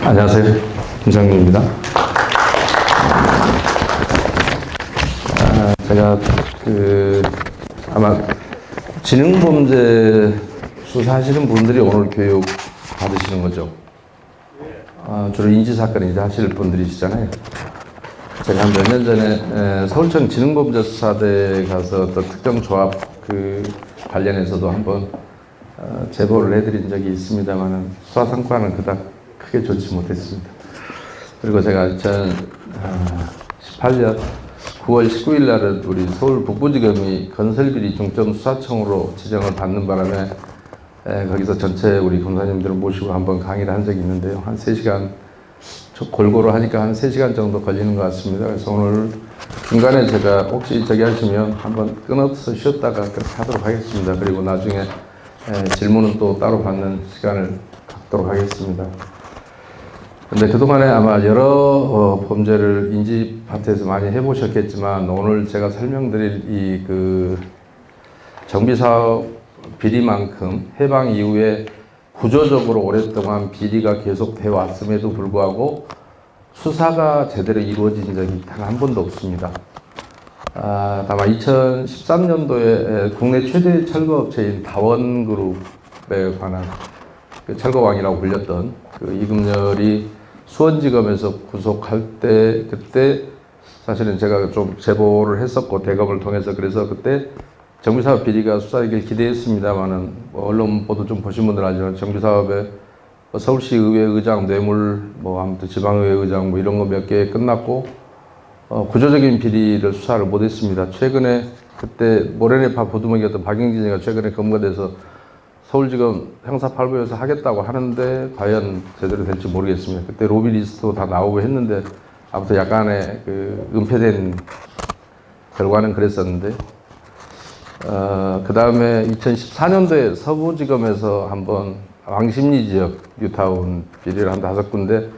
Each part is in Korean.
안녕하세요. 김상민입니다. 제가 아마 지능범죄 수사하시는 분들이 오늘 교육 받으시는 거죠. 주로 인지사건 이제 하실 분들이시잖아요. 제가 한 몇 년 전에 서울청 지능범죄 수사대에 가서 어떤 특정 조합 관련해서도 한번 제보를 해드린 적이 있습니다만은 수사 성과는 그닥 크게 좋지 못했습니다. 그리고 제가 2018년 9월 19일 날은 우리 서울 북부지검이 건설비리 중점수사청으로 지정을 받는 바람에 거기서 전체 우리 검사님들을 모시고 한번 강의를 한 적이 있는데요. 한 3시간, 골고루 하니까 한 3시간 정도 걸리는 것 같습니다. 그래서 오늘 중간에 제가 혹시 저기 하시면 한번 끊어서 쉬었다가 그렇게 하도록 하겠습니다. 그리고 나중에 질문은 또 따로 받는 시간을 갖도록 하겠습니다. 근데 그동안에 아마 여러 범죄를 인지파트에서 많이 해보셨겠지만 오늘 제가 설명드릴 이 정비사업 비리만큼 해방 이후에 구조적으로 오랫동안 비리가 계속돼 왔음에도 불구하고 수사가 제대로 이루어진 적이 단 한 번도 없습니다. 다만 2013년도에 국내 최대 철거업체인 다원그룹에 관한 철거왕이라고 불렸던 이금열이 수원지검에서 구속할 때 그때 사실은 제가 좀 제보를 했었고 대검을 통해서 그래서 그때 정비사업 비리가 수사되길 기대했습니다만은 언론 보도 좀 보신 분들 알지만 정비사업에 서울시 의회 의장 뇌물 아무튼 지방의회 의장 이런 거 몇 개 끝났고 구조적인 비리를 수사를 못했습니다. 최근에 그때 모래내파 부두목이었던 박영진이가 최근에 검거돼서 서울지검 형사 8부에서 하겠다고 하는데 과연 제대로 될지 모르겠습니다. 그때 로비리스트도 다 나오고 했는데 아무튼 약간의 은폐된 결과는 그랬었는데 그 다음에 2014년도에 서부지검에서 한번 왕십리 지역 뉴타운 비리를 한 5군데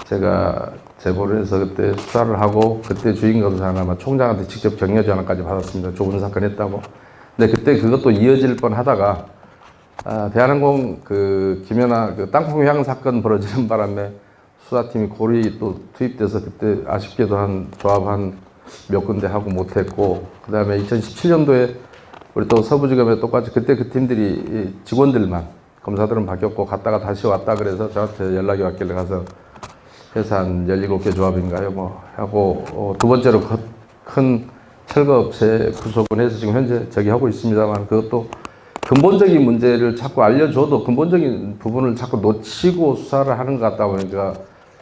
제가 제보를 해서 그때 수사를 하고 그때 주임검사는 아마 총장한테 직접 격려 전화까지 받았습니다. 좁은 사건 했다고. 근데 그때 그것도 이어질 뻔 하다가 대한항공 김연아 땅콩 사건 벌어지는 바람에 수사팀이 고리 또 투입돼서 그때 아쉽게도 한 조합 한 몇 군데 하고 못했고 그 다음에 2017년도에 우리 또 서부지검에 똑같이 그때 그 팀들이 직원들만 검사들은 바뀌었고 갔다가 다시 왔다 그래서 저한테 연락이 왔길래 가서 회사 한 17개 조합인가요 하고 두 번째로 큰 철거업체 구속을 해서 지금 현재 저기 하고 있습니다만 그것도 근본적인 문제를 자꾸 알려줘도 근본적인 부분을 자꾸 놓치고 수사를 하는 것 같다 보니까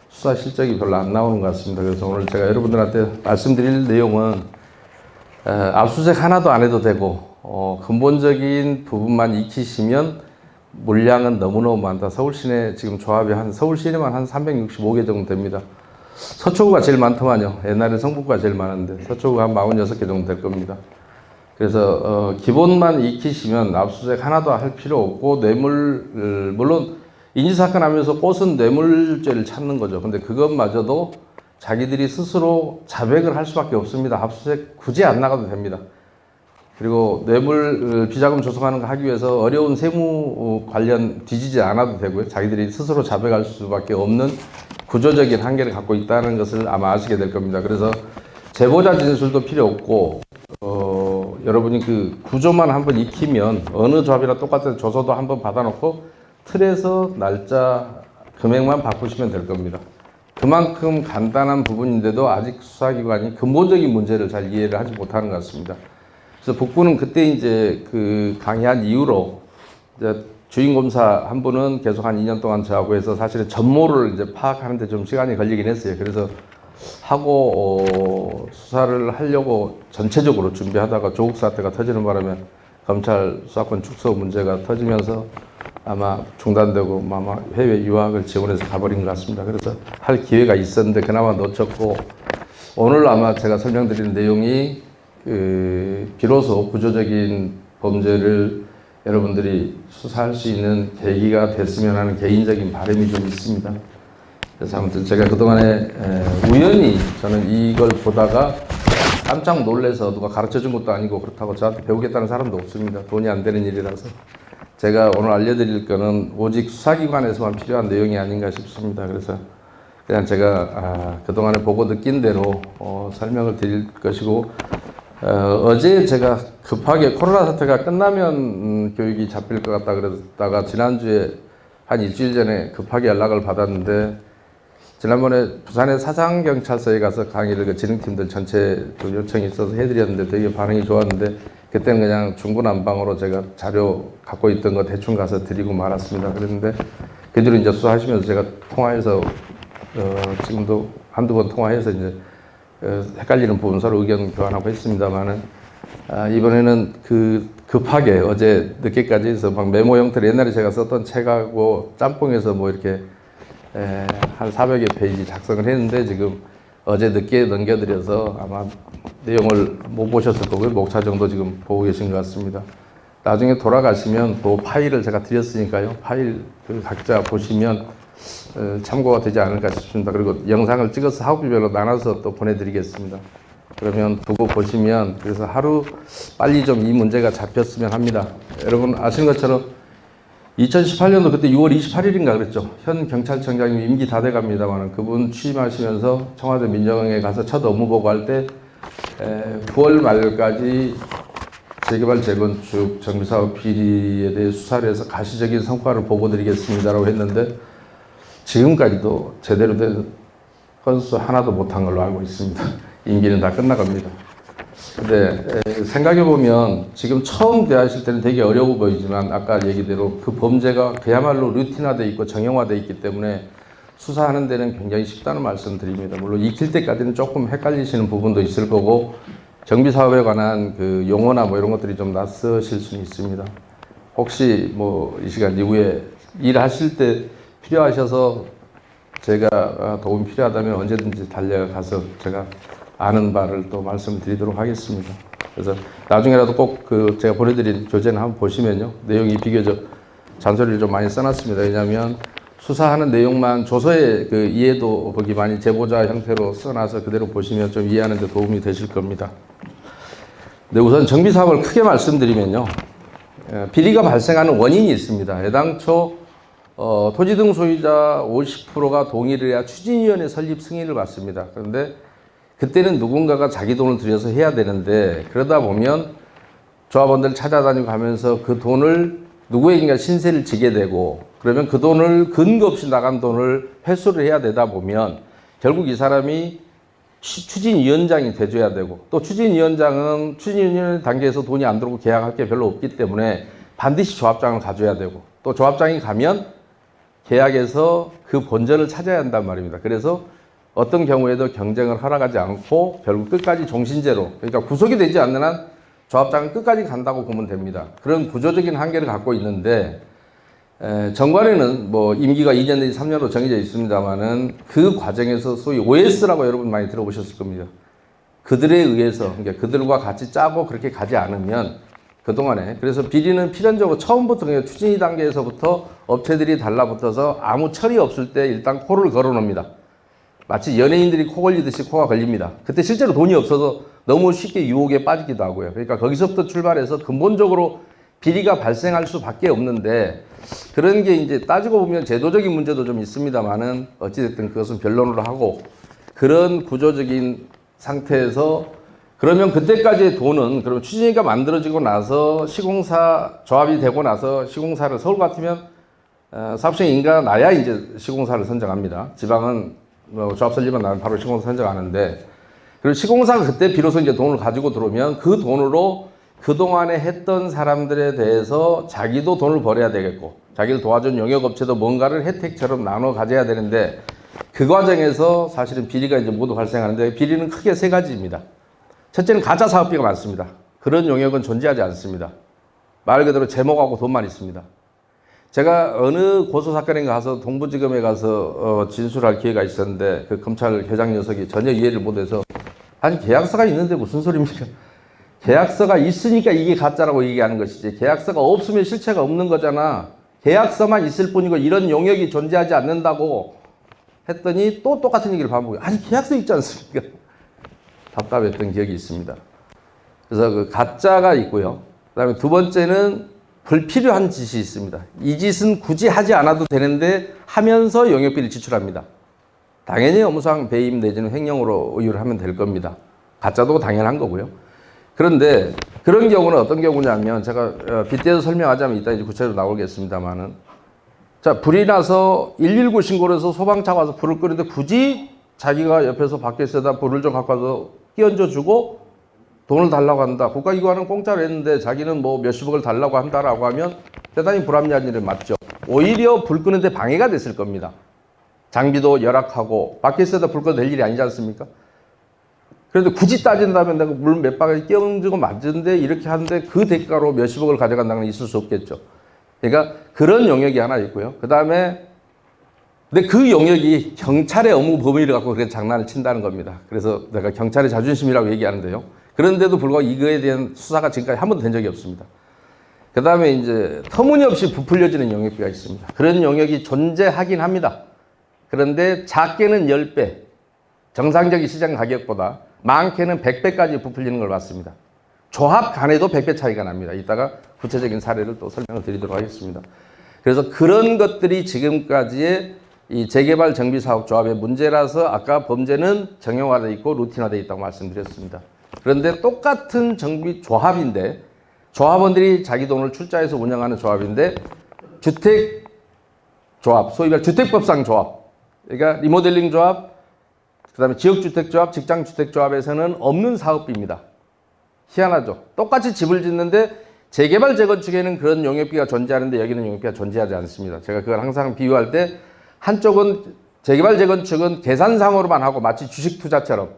수사 실적이 별로 안 나오는 것 같습니다. 그래서 오늘 제가 여러분들한테 말씀드릴 내용은 압수수색 하나도 안 해도 되고 근본적인 부분만 익히시면 물량은 너무너무 많다. 서울시내 지금 조합이 서울시내만 한 365개 정도 됩니다. 서초구가 제일 많더만요. 옛날에 성북구가 제일 많은데 서초구가 한 46개 정도 될 겁니다. 그래서 기본만 익히시면 압수수색 하나도 할 필요 없고 뇌물 물론 인지사건 하면서 꽃은 뇌물죄를 찾는 거죠. 근데 그것마저도 자기들이 스스로 자백을 할 수밖에 없습니다. 압수수색 굳이 안 나가도 됩니다. 그리고 뇌물 비자금 조성하는 거 하기 위해서 어려운 세무 관련 뒤지지 않아도 되고요. 자기들이 스스로 자백할 수밖에 없는 구조적인 한계를 갖고 있다는 것을 아마 아시게 될 겁니다. 그래서 제보자 진술도 필요 없고 여러분이 구조만 한번 익히면 어느 조합이나 똑같은 조서도 한번 받아놓고 틀에서 날짜 금액만 바꾸시면 될 겁니다. 그만큼 간단한 부분인데도 아직 수사기관이 근본적인 문제를 잘 이해를 하지 못하는 것 같습니다. 그래서 북부는 그때 이제 강의한 이후로 이제 주임검사 한 분은 계속 한 2년 동안 저하고 해서 사실은 전모를 이제 파악하는데 좀 시간이 걸리긴 했어요. 그래서 하고 수사를 하려고 전체적으로 준비하다가 조국 사태가 터지는 바람에 검찰 수사권 축소 문제가 터지면서 아마 중단되고 아마 해외 유학을 지원해서 가버린 것 같습니다. 그래서 할 기회가 있었는데 그나마 놓쳤고 오늘 아마 제가 설명드리는 내용이 비로소 구조적인 범죄를 여러분들이 수사할 수 있는 계기가 됐으면 하는 개인적인 바람이 좀 있습니다. 그래서 아무튼 제가 그동안에 우연히 저는 이걸 보다가 깜짝 놀라서 누가 가르쳐 준 것도 아니고 그렇다고 저한테 배우겠다는 사람도 없습니다. 돈이 안 되는 일이라서 제가 오늘 알려드릴 거는 오직 수사기관에서만 필요한 내용이 아닌가 싶습니다. 그래서 그냥 제가 그동안에 보고 느낀 대로 설명을 드릴 것이고, 어제 제가 급하게 코로나 사태가 끝나면 교육이 잡힐 것 같다 그러다가 지난주에 한 일주일 전에 급하게 연락을 받았는데, 지난번에 부산의 사상경찰서에 가서 강의를 그 진흥팀들 전체 요청이 있어서 해드렸는데 되게 반응이 좋았는데, 그때는 그냥 중구난방으로 제가 자료 갖고 있던 거 대충 가서 드리고 말았습니다. 그랬는데 그 뒤로 이제 수사하시면서 제가 통화해서 지금도 한두 번 통화해서 이제 헷갈리는 부분 서로 의견 교환하고 했습니다만은, 이번에는 급하게 어제 늦게까지 해서 막 메모 형태로 옛날에 제가 썼던 책하고 짬뽕해서 뭐 이렇게 한 400여 페이지 작성을 했는데, 지금 어제 늦게 넘겨드려서 아마 내용을 못 보셨을 거고요. 목차 정도 지금 보고 계신 것 같습니다. 나중에 돌아가시면 그 파일을 제가 드렸으니까요. 파일 각자 보시면 참고가 되지 않을까 싶습니다. 그리고 영상을 찍어서 학부별로 나눠서 또 보내드리겠습니다. 그러면 두고 보시면, 그래서 하루 빨리 좀 이 문제가 잡혔으면 합니다. 여러분 아시는 것처럼 2018년도 그때 6월 28일인가 그랬죠. 현 경찰청장님 임기 다 돼갑니다만 그분 취임하시면서 청와대 민정에 가서 첫 업무 보고할 때 9월 말까지 재개발 재건축 정비사업 비리에 대해 수사를 해서 가시적인 성과를 보고드리겠습니다라고 했는데, 지금까지도 제대로 된 건수 하나도 못한 걸로 알고 있습니다. 임기는 다 끝나갑니다. 근데 생각해보면 지금 처음 대하실 때는 되게 어려워 보이지만, 아까 얘기대로 그 범죄가 그야말로 루틴화되어 있고 정형화되어 있기 때문에 수사하는 데는 굉장히 쉽다는 말씀 드립니다. 물론 익힐 때까지는 조금 헷갈리시는 부분도 있을 거고, 정비사업에 관한 그 용어나 뭐 이런 것들이 좀 낯서실 수는 있습니다. 혹시 뭐 이 시간 이후에 일하실 때 필요하셔서 제가 도움이 필요하다면 언제든지 달려가서 제가 아는 바를 또 말씀드리도록 하겠습니다. 그래서 나중에라도 꼭 제가 보내드린 교재는 한번 보시면요, 내용이 비교적 잔소리를 좀 많이 써놨습니다. 왜냐하면 수사하는 내용만 조서에 이해도 거기 많이 제보자 형태로 써놔서 그대로 보시면 좀 이해하는 데 도움이 되실 겁니다. 네, 우선 정비사업을 크게 말씀드리면요, 비리가 발생하는 원인이 있습니다. 애당초 토지 등 소유자 50%가 동의를 해야 추진위원회 설립 승인을 받습니다. 그런데 그때는 누군가가 자기 돈을 들여서 해야 되는데, 그러다 보면 조합원들 찾아다니고 가면서 그 돈을 누구에게인가 신세를 지게 되고, 그러면 그 돈을 근거 없이 나간 돈을 회수를 해야 되다 보면 결국 이 사람이 추진위원장이 돼줘야 되고, 또 추진위원장은 추진위원 단계에서 돈이 안 들어오고 계약할 게 별로 없기 때문에 반드시 조합장을 가줘야 되고, 또 조합장이 가면 계약에서 그 본전을 찾아야 한단 말입니다. 그래서 어떤 경우에도 경쟁을 허락하지 않고 결국 끝까지 종신제로, 그러니까 구속이 되지 않는 한 조합장은 끝까지 간다고 보면 됩니다. 그런 구조적인 한계를 갖고 있는데, 정관에는 뭐 임기가 2년 내지 3년으로 정해져 있습니다만은 그 과정에서 소위 OS라고 여러분 많이 들어보셨을 겁니다. 그들에 의해서, 그러니까 그들과 같이 짜고 그렇게 가지 않으면 그동안에, 그래서 비리는 필연적으로 처음부터 그냥 추진위 단계에서부터 업체들이 달라붙어서 아무 철이 없을 때 일단 코를 걸어놓습니다. 마치 연예인들이 코 걸리듯이 코가 걸립니다. 그때 실제로 돈이 없어서 너무 쉽게 유혹에 빠지기도 하고요. 그러니까 거기서부터 출발해서 근본적으로 비리가 발생할 수밖에 없는데, 그런 게 이제 따지고 보면 제도적인 문제도 좀 있습니다만은 어찌됐든 그것은 변론으로 하고, 그런 구조적인 상태에서 그러면 그때까지의 돈은, 그러면 추진위가 만들어지고 나서 시공사 조합이 되고 나서 시공사를, 서울 같으면 사업시행 인가가 나야 이제 시공사를 선정합니다. 지방은 조합 설립만 나면 바로 시공사 선정하는데, 그리고 시공사가 그때 비로소 이제 돈을 가지고 들어오면 그 돈으로 그동안에 했던 사람들에 대해서 자기도 돈을 벌어야 되겠고, 자기를 도와준 용역업체도 뭔가를 혜택처럼 나눠 가져야 되는데, 그 과정에서 사실은 비리가 이제 모두 발생하는데, 비리는 크게 세 가지입니다. 첫째는 가짜 사업비가 많습니다. 그런 용역은 존재하지 않습니다. 말 그대로 제목하고 돈만 있습니다. 제가 어느 고소사건에 가서 동부지검에 가서 진술할 기회가 있었는데, 그 검찰회장 녀석이 전혀 이해를 못해서, 아니 계약서가 있는데 무슨 소리입니까? 계약서가 있으니까 이게 가짜라고 얘기하는 것이지, 계약서가 없으면 실체가 없는 거잖아. 계약서만 있을 뿐이고 이런 용역이 존재하지 않는다고 했더니 또 똑같은 얘기를 반복해요. 아니 계약서 있지 않습니까? 답답했던 기억이 있습니다. 그래서 그 가짜가 있고요. 그 다음에 두 번째는 불필요한 짓이 있습니다. 이 짓은 굳이 하지 않아도 되는데 하면서 용역비를 지출합니다. 당연히 업무상 배임 내지는 횡령으로 의율을 하면 될 겁니다. 가짜도 당연한 거고요. 그런데 그런 경우는 어떤 경우냐면 제가 빗대서 설명하자면 이따 이제 구체적으로 나오겠습니다만은 자, 불이 나서 119 신고를 해서 소방차 와서 불을 끄는데 굳이 자기가 옆에서 밖에서다 불을 좀 갖고 와서 끼얹어 주고 돈을 달라고 한다. 국가기관은 공짜로 했는데 자기는 뭐 몇십억을 달라고 한다라고 하면 대단히 불합리한 일은 맞죠. 오히려 불 끄는데 방해가 됐을 겁니다. 장비도 열악하고 밖에서다 불 꺼도 될 일이 아니지 않습니까? 그런데 굳이 따진다면 내가 물 몇 방울 끼얹고 맞는데 이렇게 하는데 그 대가로 몇십억을 가져간다는 건 있을 수 없겠죠. 그러니까 그런 영역이 하나 있고요. 그 다음에 근데 그 영역이 경찰의 업무 범위를 갖고 그렇게 장난을 친다는 겁니다. 그래서 내가 경찰의 자존심이라고 얘기하는데요. 그런데도 불구하고 이거에 대한 수사가 지금까지 한 번도 된 적이 없습니다. 그 다음에 이제 터무니없이 부풀려지는 영역비가 있습니다. 그런 영역이 존재하긴 합니다. 그런데 작게는 10배, 정상적인 시장 가격보다 많게는 100배까지 부풀리는 걸 봤습니다. 조합 간에도 100배 차이가 납니다. 이따가 구체적인 사례를 또 설명을 드리도록 하겠습니다. 그래서 그런 것들이 지금까지의 이 재개발 정비사업조합의 문제라서 아까 범죄는 정형화되어 있고 루틴화되어 있다고 말씀드렸습니다. 그런데 똑같은 정비조합인데 조합원들이 자기 돈을 출자해서 운영하는 조합인데 주택조합, 소위 말 주택법상 조합, 그러니까 리모델링 조합, 그 다음에 지역주택조합, 직장주택조합에서는 없는 사업비입니다. 희한하죠. 똑같이 집을 짓는데 재개발 재건축에는 그런 용역비가 존재하는데 여기는 용역비가 존재하지 않습니다. 제가 그걸 항상 비유할 때 한쪽은 재개발 재건축은 계산상으로만 하고 마치 주식 투자처럼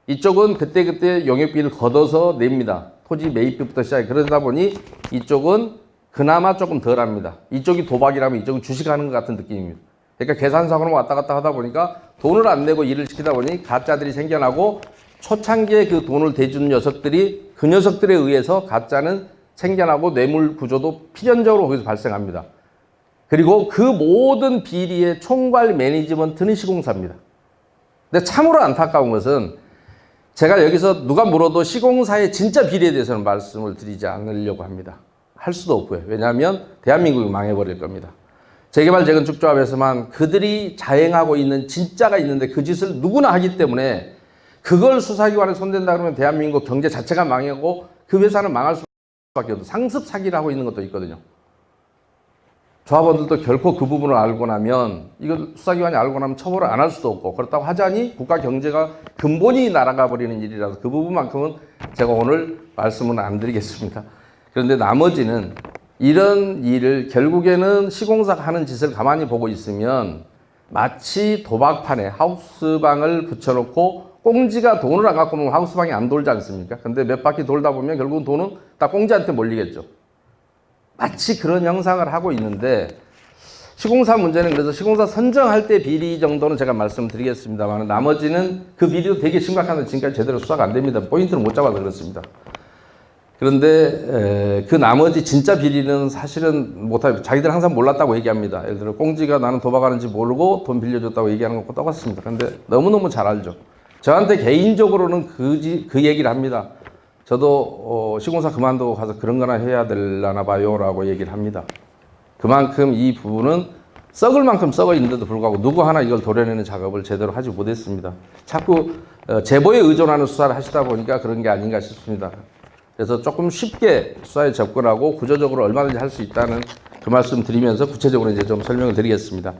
이쪽은 그때그때 용역비를 걷어서 냅니다. 토지 매입비부터 시작해. 그러다 보니 이쪽은 그나마 조금 덜합니다. 이쪽이 도박이라면 이쪽은 주식하는 것 같은 느낌입니다. 그러니까 계산상으로 왔다 갔다 하다 보니까 돈을 안 내고 일을 시키다 보니 가짜들이 생겨나고 초창기에 그 돈을 대준 녀석들이 그 녀석들에 의해서 가짜는 생겨나고 뇌물 구조도 필연적으로 거기서 발생합니다. 그리고 그 모든 비리의 총괄 매니지먼트는 시공사입니다. 근데 참으로 안타까운 것은 제가 여기서 누가 물어도 시공사의 진짜 비리에 대해서는 말씀을 드리지 않으려고 합니다. 할 수도 없고요. 왜냐하면 대한민국이 망해버릴 겁니다. 재개발 재건축조합에서만 그들이 자행하고 있는 진짜가 있는데 그 짓을 누구나 하기 때문에 그걸 수사기관에 손댄다 그러면 대한민국 경제 자체가 망하고 그 회사는 망할 수밖에 없어요. 상습 사기를 하고 있는 것도 있거든요. 조합원들도 결코 그 부분을 알고 나면 이걸 수사기관이 알고 나면 처벌을 안 할 수도 없고 그렇다고 하자니 국가 경제가 근본이 날아가 버리는 일이라서 그 부분만큼은 제가 오늘 말씀은 안 드리겠습니다. 그런데 나머지는 이런 일을 결국에는 시공사가 하는 짓을 가만히 보고 있으면 마치 도박판에 하우스방을 붙여놓고 꽁지가 돈을 안 갖고 오면 하우스방이 안 돌지 않습니까? 근데 몇 바퀴 돌다 보면 결국은 돈은 다 꽁지한테 몰리겠죠. 마치 그런 형상을 하고 있는데 시공사 문제는 그래서 시공사 선정할 때 비리 정도는 제가 말씀드리겠습니다만 나머지는 그 비리도 되게 심각한데 지금까지 제대로 수사가 안 됩니다. 포인트를 못 잡아서 그렇습니다. 그런데 그 나머지 진짜 비리는 사실은 못하고 자기들 항상 몰랐다고 얘기합니다. 예를 들어 꽁지가 나는 도박하는지 모르고 돈 빌려줬다고 얘기하는 것과 똑같습니다. 그런데 너무너무 잘 알죠. 저한테 개인적으로는 그 얘기를 합니다. 저도 시공사 그만두고 가서 그런 거나 해야 되려나 봐요 라고 얘기를 합니다. 그만큼 이 부분은 썩을 만큼 썩어 있는데도 불구하고 누구 하나 이걸 도려내는 작업을 제대로 하지 못했습니다. 자꾸 제보에 의존하는 수사를 하시다 보니까 그런 게 아닌가 싶습니다. 그래서 조금 쉽게 수사에 접근하고 구조적으로 얼마든지 할 수 있다는 그 말씀 드리면서 구체적으로 이제 좀 설명을 드리겠습니다.